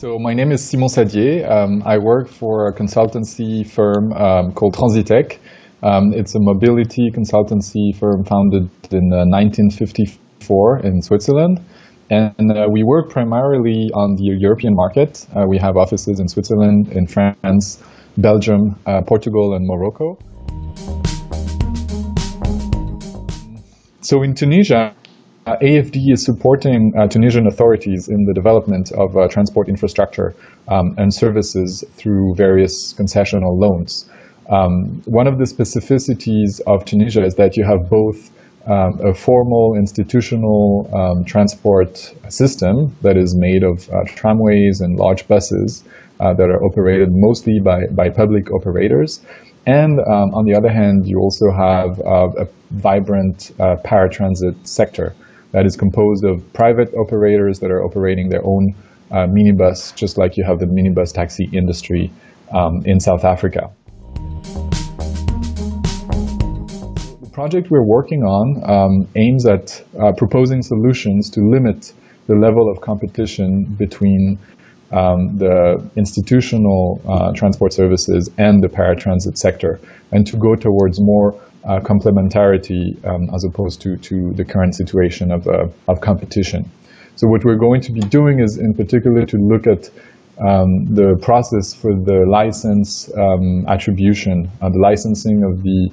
So my name is Simon Sadier. I work for a consultancy firm called Transitec. It's a mobility consultancy firm founded in 1954 in Switzerland. And we work primarily on the European market. We have offices in Switzerland, in France, Belgium, Portugal, and Morocco. So in Tunisia, AFD is supporting Tunisian authorities in the development of transport infrastructure and services through various concessional loans. One of the specificities of Tunisia is that you have both a formal institutional transport system that is made of tramways and large buses that are operated mostly by public operators. And on the other hand, you also have a vibrant paratransit sector that is composed of private operators that are operating their own minibus, just like you have the minibus taxi industry in South Africa. The project we're working on aims at proposing solutions to limit the level of competition between the institutional transport services and the paratransit sector, and to go towards more complementarity as opposed to the current situation of competition. So what we're going to be doing is in particular to look at the process for the license attribution, the licensing of the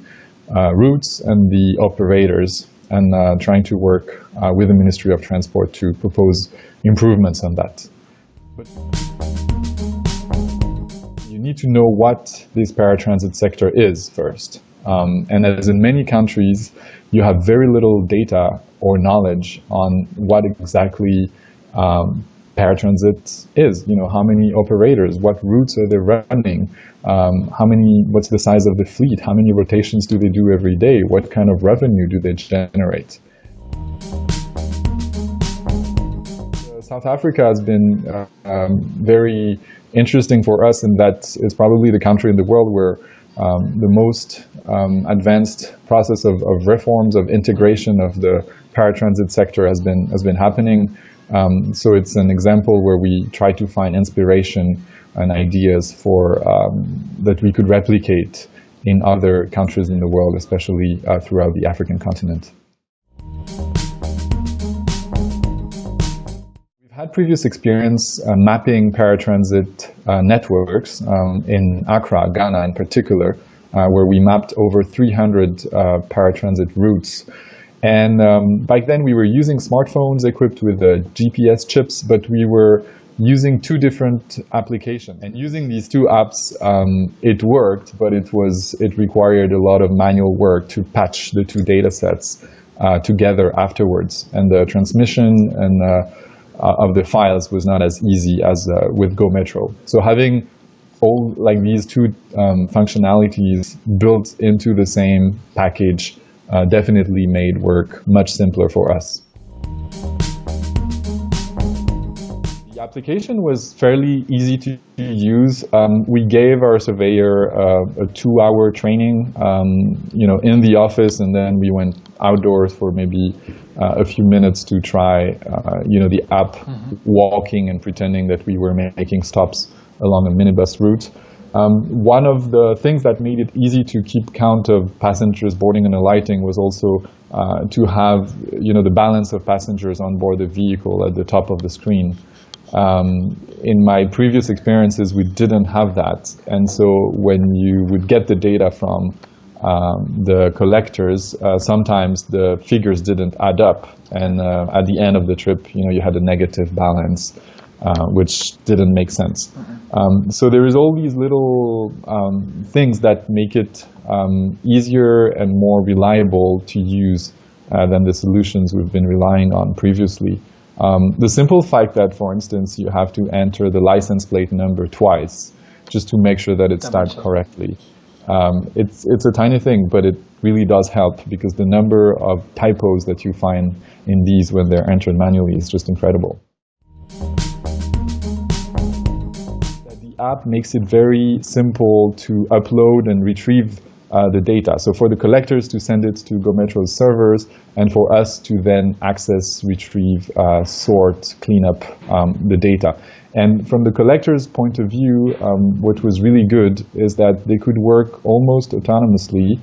routes and the operators, and trying to work with the Ministry of Transport to propose improvements on that. But you need to know what this paratransit sector is first. And as in many countries, you have very little data or knowledge on what exactly paratransit is. You know, how many operators, what routes are they running, what's the size of the fleet, how many rotations do they do every day, what kind of revenue do they generate. South Africa has been very interesting for us, in that it's probably the country in the world where the most advanced process of reforms, of integration of the paratransit sector has been happening. So it's an example where we try to find inspiration and ideas for that we could replicate in other countries in the world, especially throughout the African continent. Had previous experience mapping paratransit networks in Accra, Ghana in particular, where we mapped over 300 paratransit routes. And back then we were using smartphones equipped with GPS chips, but we were using two different applications. And using these two apps, it worked, but it required a lot of manual work to patch the two data sets together afterwards. And the transmission of the files was not as easy as with GoMetro. So having all these two functionalities built into the same package definitely made work much simpler for us. The application was fairly easy to use. We gave our surveyor a 2-hour training, in the office, and then we went outdoors for maybe a few minutes to try, the app, walking and pretending that we were making stops along a minibus route. One of the things that made it easy to keep count of passengers boarding and alighting was also to have, the balance of passengers on board the vehicle at the top of the screen. In my previous experiences, we didn't have that. And so when you would get the data from the collectors, sometimes the figures didn't add up. And at the end of the trip, you had a negative balance, which didn't make sense. So there is all these little things that make it easier and more reliable to use than the solutions we've been relying on previously. The simple fact that, for instance, you have to enter the license plate number twice just to make sure that it's typed correctly. It's a tiny thing, but it really does help, because the number of typos that you find in these when they're entered manually is just incredible. The app makes it very simple to upload and retrieve the data. So for the collectors to send it to GoMetro's servers, and for us to then access, retrieve, sort, clean up the data. And from the collector's point of view, what was really good is that they could work almost autonomously.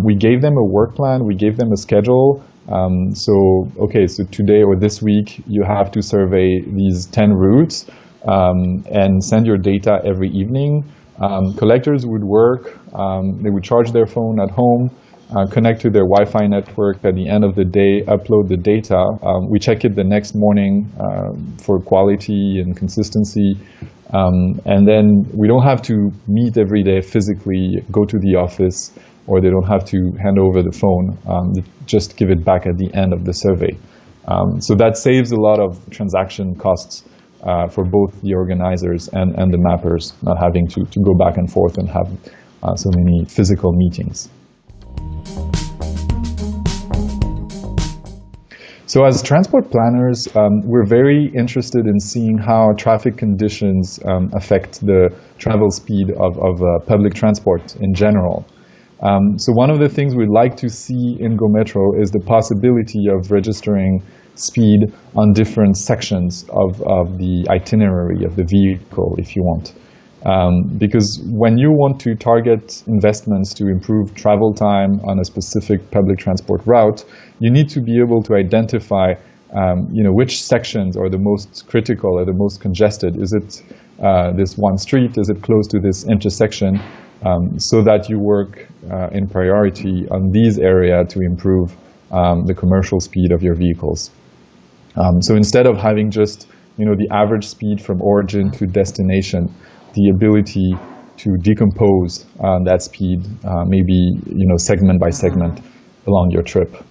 We gave them a work plan, we gave them a schedule. So today or this week, you have to survey these 10 routes and send your data every evening. Collectors would work, they would charge their phone at home, connect to their Wi-Fi network at the end of the day, upload the data. We check it the next morning for quality and consistency. And then we don't have to meet every day physically, go to the office, or they don't have to hand over the phone. They just give it back at the end of the survey. So that saves a lot of transaction costs for both the organizers and the mappers, not having to go back and forth and have so many physical meetings. So as transport planners, we're very interested in seeing how traffic conditions affect the travel speed of public transport in general. So one of the things we'd like to see in GoMetro is the possibility of registering speed on different sections of the itinerary of the vehicle, if you want. Because when you want to target investments to improve travel time on a specific public transport route, you need to be able to identify which sections are the most critical or the most congested. Is it this one street? Is it close to this intersection? So that you work in priority on these areas to improve the commercial speed of your vehicles. So instead of having just the average speed from origin to destination, the ability to decompose that speed maybe segment by segment along your trip.